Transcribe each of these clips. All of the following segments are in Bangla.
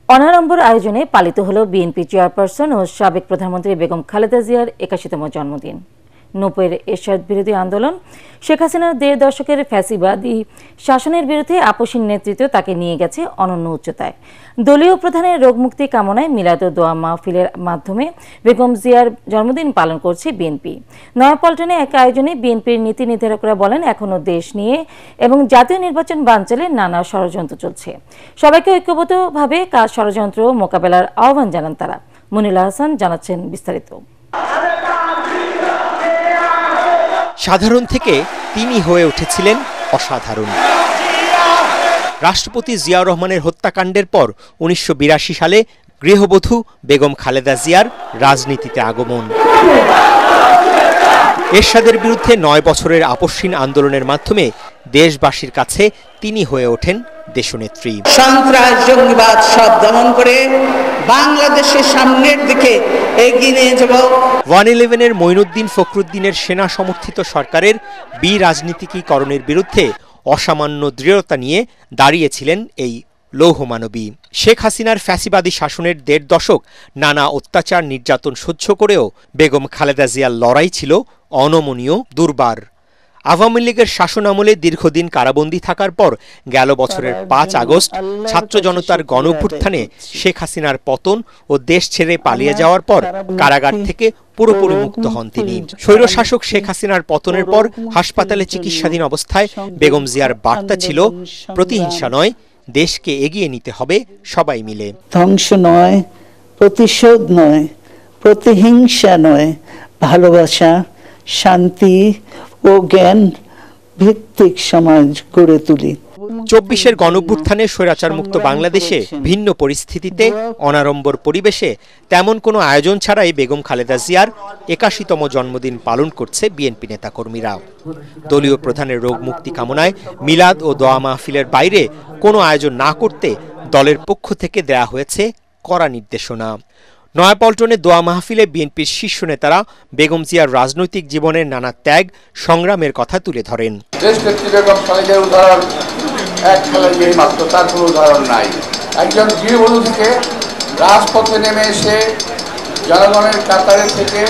অনাড়ম্বর আয়োজনে পালিত হল বিএনপি চেয়ারপারসন ও সাবেক প্রধানমন্ত্রী বেগম খালেদা জিয়ার ৮১তম জন্মদিন। ৯০-এর এরশাদ বিরোধী আন্দোলন, শেখ হাসিনার ১.৫ দশকের ফ্যাসিবাদী শাসনের বিরুদ্ধে আপসীন নেতৃত্ব তাকে নিয়ে গেছে অনন্য উচ্চতায়। দলীয় প্রধানের রোগমুক্তি কামনায় মিলাদ ও দোয়া মাহফিলের মাধ্যমে বেগম জিয়ার জন্মদিন পালন করছে বিএনপি। নয়াপল্টনে এক আয়োজনে বিএনপির নীতি নির্ধারকরা বলেন, এখনও দেশ নিয়ে এবং জাতীয় নির্বাচন বানচালে নানা ষড়যন্ত্র চলছে। সবাইকে ঐক্যবদ্ধভাবে কাজ ষড়যন্ত্র মোকাবেলার আহ্বান জানান তারা। মনিরুল হাসান জানাচ্ছেন বিস্তারিত। সাধারণ থেকে তিনি হয়ে উঠেছিলেন অসাধারণ। রাষ্ট্রপতি জিয়াউর রহমানের হত্যাকাণ্ডের পর ১৯৮২ সালে গৃহবধূ বেগম খালেদা জিয়ার রাজনীতিতে আগমন। এরশাদের বিরুদ্ধে ৯ বছরের আপসীন আন্দোলনের মাধ্যমে দেশবাসীর কাছে তিনি হয়ে ওঠেন দেশনেত্রী। সন্ত্রাস, জঙ্গিবাদ সব দমন করে বাংলাদেশের সামনের দিকে এগিয়ে নিয়ে যাব। 111-এর মঈনুদ্দিন ফখরুদ্দিনের সেনা সমর্থিত সরকারের বিরাজনীতিকীকরণের বিরুদ্ধে অসামান্য দৃঢ়তা নিয়ে দাঁড়িয়েছিলেন এই লৌহমানবী। শেখ হাসিনার ফ্যাসিবাদী শাসনের ১.৫ দশক নানা অত্যাচার নির্যাতন সহ্য করেও বেগম খালেদা জিয়ার লড়াই ছিল অনমনীয়, দুর্বার। আওয়ামী লীগের শাসনামলে দীর্ঘদিন কারাবন্দী থাকার পর গেল বছরের ৫ আগস্ট ছাত্র জনতার গণঅভ্যুত্থানে শেখ হাসিনার পতন ও দেশ ছেড়ে পালিয়ে যাওয়ার পর কারাগার থেকে পুরোপুরি মুক্ত হন তিনি। স্বৈরশাসক শেখ হাসিনার পতনের পর হাসপাতালে চিকিৎসাধীন অবস্থায় বেগম জিয়ার বার্তা ছিল, প্রতিহিংসা নয়, দেশকে এগিয়ে নিতে হবে সবাই মিলে। ধ্বংস নয়, প্রতিশোধ নয়, প্রতিহিংসা নয়, ভালোবাসা, শান্তি ও জ্ঞান ভিত্তিক সমাজ গড়ে তুলি। ২৪-এর গণঅভ্যুত্থানে স্বৈরাচারমুক্ত বাংলাদেশে ভিন্ন পরিস্থিতিতে অনাড়ম্বর পরিবেশে তেমন কোনো আয়োজন ছাড়াই বেগম খালেদা জিয়ার ৮১তম জন্মদিন পালন করছে বিএনপি নেতাকর্মীরা। দলীয় প্রধানের রোগ মুক্তি কামনায় মিলাদ ও দোয়া মাহফিলের বাইরে কোনো আয়োজন না করতে দলের পক্ষ থেকে দেয়া হয়েছে কড়া নির্দেশনা। নয়াপল্টনে দোয়া মাহফিলে বিএনপির শীর্ষ নেতারা বেগম জিয়ার রাজনৈতিক জীবনের নানা ত্যাগ সংগ্রামের কথা তুলে ধরেন। দেশনেত্রী বেগম খালেদার উদাহরণ এক খালেদাই মাত্র, তার কোনো উদাহরণ নাই। একজন গৃহবধূ থেকে রাজপথে নেমে এসে জনগণের কাতারে থেকে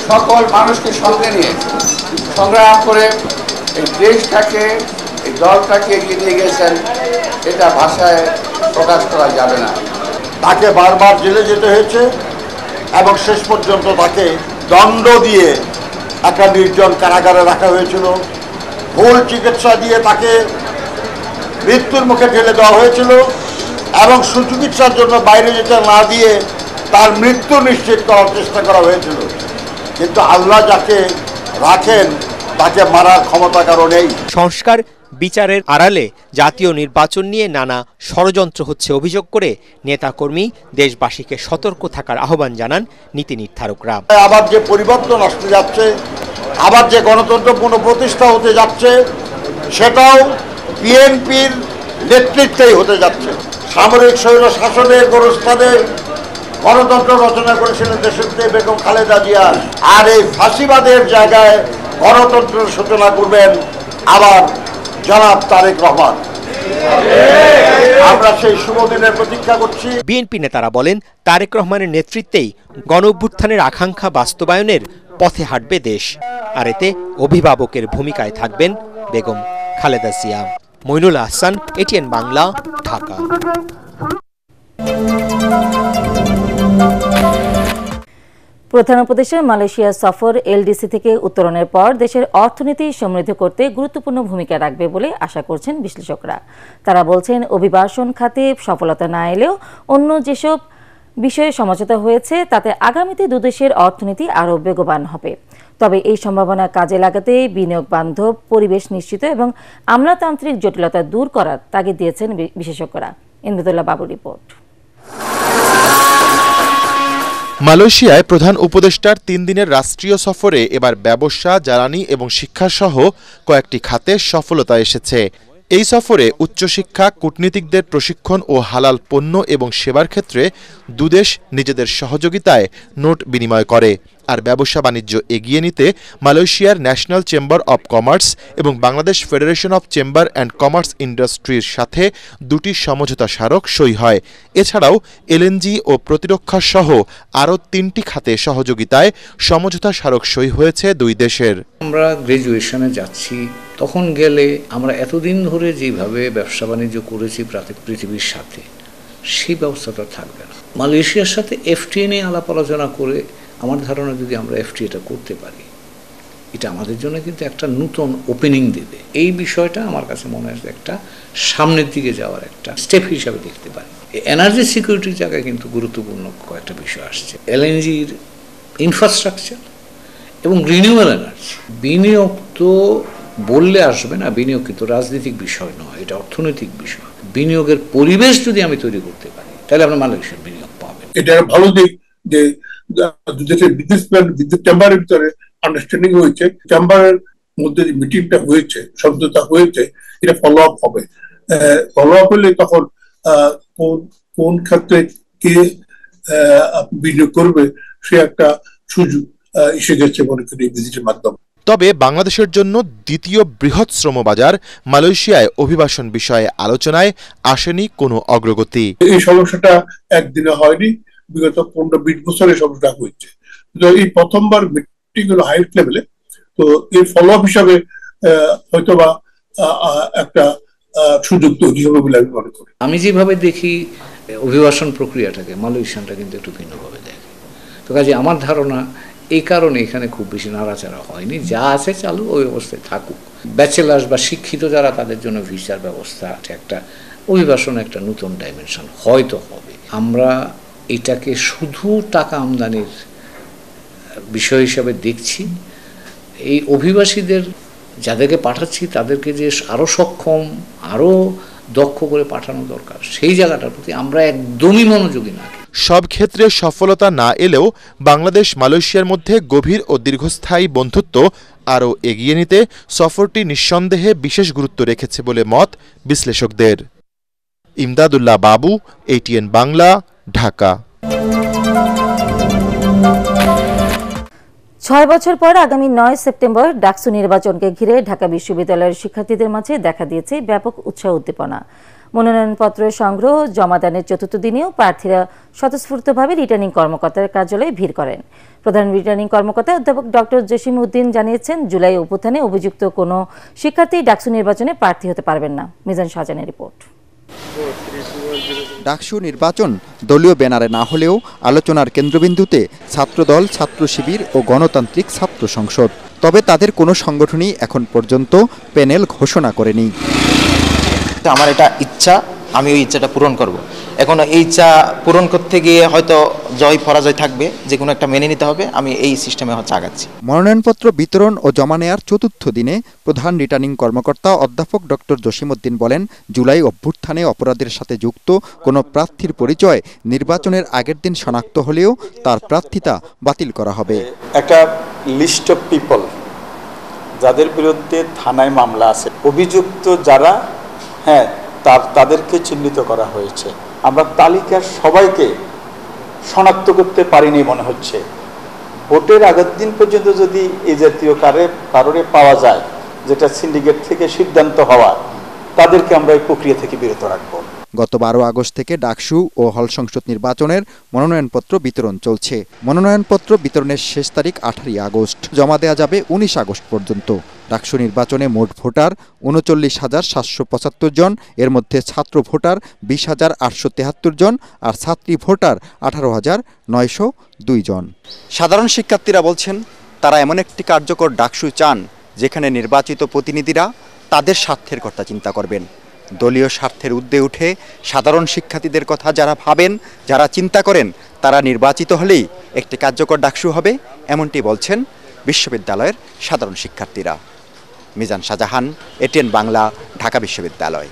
সকল মানুষকে সঙ্গে নিয়ে সংগ্রাম করে এই দেশটাকে, এই দলটাকে এগিয়ে নিয়ে গেছেন, এটা ভাষায় প্রকাশ করা যাবে না। তাকে বারবার জেলে যেতে হয়েছে এবং শেষ পর্যন্ত তাকে দণ্ড দিয়ে একটা নির্জন কারাগারে রাখা হয়েছিল। ভুল চিকিৎসা দিয়ে তাকে মৃত্যুর মুখে ঠেলে দেওয়া হয়েছিল এবং সুচিকিৎসার জন্য বাইরে যেতে না দিয়ে তার মৃত্যু নিশ্চিত করার চেষ্টা করা হয়েছিল। কিন্তু আল্লাহ যাকে রাখেন তাকে মারার ক্ষমতা কারো নেই। সংস্কার বিচারের আড়ালে জাতীয় নির্বাচন নিয়ে নানা ষড়যন্ত্র হচ্ছে অভিযোগ করে নেতাকর্মী দেশবাসীকে সতর্ক থাকার আহ্বান জানান নীতি নির্ধারকরা। আবার যে পরিবর্তন আসতে যাচ্ছে, আবার যে গণতন্ত্র পুনঃপ্রতিষ্ঠা হতে যাচ্ছে, সেটাও বিএনপির নেতৃত্বেই হতে যাচ্ছে। সামরিক স্বৈর শাসনের গোরস্থানে গণতন্ত্র রচনা করেছিলেন দেশনেত্রী বেগম খালেদা জিয়া, আর এই ফাঁসিবাদের জায়গায় গণতন্ত্রের সূচনা করবেন আবার জনাব তারেক রহমান। আমরা সেই শুভ দিনের প্রতীক্ষা করছি। বিএনপি নেতারা বলেন, তারেক রহমানের নেতৃত্বেই গণঅভ্যুত্থানের আকাঙ্ক্ষা বাস্তবায়নের পথে হাঁটবে দেশ, আর এতে অভিভাবকের ভূমিকায় থাকবেন বেগম খালেদা জিয়া। মইনুল হাসান, এটিএন বাংলা, ঢাকা। প্রধান উপদেষ্টার মালয়েশিয়া সফর এলডিসি থেকে উত্তরণের পর দেশের অর্থনীতি সমৃদ্ধ করতে গুরুত্বপূর্ণ ভূমিকা রাখবে বলে আশা করছেন বিশ্লেষকরা। তারা বলছেন, অভিবাসন খাতে সফলতা না এলেও অন্য যেসব বিষয়ে সমঝোতা হয়েছে তাতে আগামীতে দুদেশের অর্থনীতি আরও বেগবান হবে। তবে এই সম্ভাবনা কাজে লাগাতে বিনিয়োগ বান্ধব পরিবেশ নিশ্চিত এবং আমলাতান্ত্রিক জটিলতা দূর করার তাগিদ দিয়েছেন বিশেষজ্ঞরা। ইমদাদুল্লাহ বাবুর রিপোর্ট। মালয়েশিয়ায় প্রধান উপদেষ্টার ৩ দিনের রাষ্ট্রীয় সফরে এবার ব্যবসা, জ্বালানি এবং শিক্ষাসহ কয়েকটি খাতে সফলতা এসেছে। এই সফরে উচ্চশিক্ষা, কূটনীতিকদের প্রশিক্ষণ ও হালাল পণ্য এবং সেবার ক্ষেত্রে দুদেশ নিজেদের সহযোগিতায় নোট বিনিময় করে। আর ব্যবসা বাণিজ্য এগিয়ে নিতে মালয়েশিয়ার ন্যাশনাল চেম্বার অব কমার্স এবং Bangladesh federation of chamber and commerce ইন্ডাস্ট্রির সাথে দুটি সমঝোতা স্মারক সই হয়। এছাড়াও এলএনজি ও প্রতিরক্ষা সহ আরও 3টি খাতে সহযোগিতায় সমঝোতা স্মারক সই হয়েছে দুই দেশের। আমরা গ্রাজুয়েশনে যাচ্ছি, তখন গেলে আমরা এতদিন ধরে যেভাবে ব্যবসা বাণিজ্য করেছি পৃথিবীর সাথে, সেই ব্যবস্থাটা থাকবে না। মালয়েশিয়ার সাথে এফটিএ নিয়ে আলাপ আলোচনা করে আমার ধারণা যদি আমরা এফটিএটা করতে পারি, এটা আমাদের জন্য কিন্তু একটা নতুন ওপেনিং দেবে। এই বিষয়টা আমার কাছে মনে হয় একটা সামনের দিকে যাওয়ার একটা স্টেপ হিসাবে দেখতে পারি। এনার্জি সিকিউরিটির জায়গায় কিন্তু গুরুত্বপূর্ণ কয়েকটা বিষয় আসছে। এলএনজির ইনফ্রাস্ট্রাকচার এবং রিনিউয়েবল এনার্জি। বিনিয়োগ তো বললে আসবে না, বিনিয়োগ কিন্তু রাজনৈতিক বিষয় নয়, এটা অর্থনৈতিক বিষয়। বিনিয়োগের পরিবেশ যদি আমি তৈরি করতে পারি, তাহলে আমরা মালয়েশিয়ার বিনিয়োগ পাবেন। এটা ভালো দিক যে দেশের বিজনেসম্যান চেম্বারের ভিতরে আন্ডারস্ট্যান্ডিং হয়েছে, চেম্বারের মধ্যে যে মিটিংটা হয়েছে, সমঝোতা হয়েছে, এটা ফলো আপ হবে। ফলো আপ হলে তখন কোন ক্ষেত্রে কে বিনিয়োগ করবে সে একটা সুযোগ এসে গেছে মনে করি এই ভিজিটের মাধ্যমে। তবে বাংলাদেশের জন্য দ্বিতীয় বৃহৎ শ্রমবাজার মালয়েশিয়ায় অভিবাসন বিষয়ে আলোচনায় আসেনি কোনো অগ্রগতি। এই সমস্যাটা একদিনে হয়নি, বিগত 15-20 বছরের সমস্যা হয়েছে। এই প্রথমবার মিটিং হলো হাই লেভেলে, তো এর ফলো আপ হিসাবে হয়তোবা একটা সুযোগ তৈরি হবে বলে আমি মনে করি। আমি যেভাবে দেখি অভিবাসন প্রক্রিয়াটাকে, মালয়েশিয়ানটা কিন্তু একটু ভিন্নভাবে দেখে। তো কাজে আমার ধারণা এই কারণে এখানে খুব বেশি নাড়াচাড়া হয়নি, যা আছে চালু ওই অবস্থায় থাকুক। ব্যাচেলার্স বা শিক্ষিত যারা, তাদের জন্য ভিসার ব্যবস্থা একটা অভিবাসন একটা নতুন ডাইমেনশন হয়তো হবে। আমরা এটাকে শুধু টাকা আমদানির বিষয় হিসাবে দেখছি। এই অভিবাসীদের যাদেরকে পাঠাচ্ছি তাদেরকে যে আরও সক্ষম, আরও দক্ষ করে পাঠানো দরকার, সেই জায়গাটার প্রতি আমরা একদমই মনোযোগী না। সব ক্ষেত্রে সফলতা না এলেও বাংলাদেশ মালয়েশিয়ার মধ্যে গভীর ও দীর্ঘস্থায়ী বন্ধুত্ব আরও এগিয়ে নিতে সফরটি নিঃসন্দেহে বিশেষ গুরুত্ব রেখেছে বলে মত বিশ্লেষকদের। ইমদাদুল্লাহ বাবু, ATN বাংলা, ঢাকা। 6 বছর পর আগামী 9 সেপ্টেম্বর ডাকসু নির্বাচনকে ঘিরে ঢাকা বিশ্ববিদ্যালয়ের শিক্ষার্থীদের মাঝে দেখা দিয়েছে ব্যাপক উৎসাহ উদ্দীপনা। মনোনয়নপত্র সংগ্রহ জমাদানের 4র্থ দিনেও প্রার্থীরা স্বতঃস্ফূর্তভাবে রিটার্নিং কর্মকর্তার কার্যালয়ে ভিড় করেন। প্রধান রিটার্নিং কর্মকর্তা অধ্যাপক ডক্টর জসিম উদ্দিন জানিয়েছেন, জুলাই অভ্যুত্থানে অভিযুক্ত কোনো শিক্ষার্থী ডাকসু নির্বাচনে প্রার্থী হতে পারবেন না। মিজান শাহজানের রিপোর্ট। ডাকসু নির্বাচন দলীয় ব্যানারে না হলেও আলোচনার কেন্দ্রবিন্দুতে ছাত্রদল, ছাত্র শিবির ও গণতান্ত্রিক ছাত্র সংসদ। তবে তাদের কোনো সংগঠনই এখন পর্যন্ত প্যানেল ঘোষণা করেনি। আমার এটা ইচ্ছা, আমি ওই ইচ্ছাটা পূরণ করব। এখন এই ইচ্ছা পূরণ করতে গিয়ে হয়তো জয় পরাজয় থাকবে, যে কোনো একটা মেনে নিতে হবে। আমি এই সিস্টেমে আগাচ্ছি। মনোনয়নপত্র বিতরণ ও জমা নেয়ার 4র্থ দিনে প্রধান রিটার্নিং কর্মকর্তা অধ্যাপক ডক্টর জসিম উদ্দিন বলেন, জুলাই অভ্যুত্থানে অপরাধের সাথে যুক্ত কোনো প্রার্থীর পরিচয় নির্বাচনের আগের দিন শনাক্ত হলেও তার প্রার্থিতা বাতিল করা হবে। একটা লিস্ট অফ পিপল যাদের বিরুদ্ধে থানায় মামলা আছে, অভিযুক্ত যারা, তাদেরকে চিহ্নিত করা হয়েছে। আমরা তালিকার সবাইকে শনাক্ত করতে পারিনি মনে হচ্ছে। ভোটের আগের দিন পর্যন্ত যদি এই জাতীয় কারণে পাওয়া যায়, যেটা সিন্ডিকেট থেকে সিদ্ধান্ত হওয়া, তাদেরকে আমরা এই প্রক্রিয়া থেকে বিরত রাখবো। গত 12 আগস্ট থেকে ডাকসু ও হল সংসদ নির্বাচনের মনোনয়নপত্র বিতরণ চলছে। মনোনয়নপত্র বিতরণের শেষ তারিখ 18 আগস্ট, জমা দেওয়া যাবে 19 আগস্ট পর্যন্ত। ডাকসু নির্বাচনে মোট ভোটার 39,775 জন, এর মধ্যে ছাত্র ভোটার 20,873 জন আর ছাত্রী ভোটার 18,902 জন। সাধারণ শিক্ষার্থীরা বলছেন, তারা এমন একটি কার্যকর ডাকসু চান যেখানে নির্বাচিত প্রতিনিধিরা তাদের স্বার্থের কথা চিন্তা করবেন। দলীয় স্বার্থের ঊর্ধ্বে উঠে সাধারণ শিক্ষার্থীদের কথা যারা ভাবেন, যারা চিন্তা করেন, তারা নির্বাচিত হলেই একটি কার্যকর ডাকসু হবে, এমনটি বলছেন বিশ্ববিদ্যালয়ের সাধারণ শিক্ষার্থীরা। মিজান শাহজাহান, ATN বাংলা, ঢাকা বিশ্ববিদ্যালয়।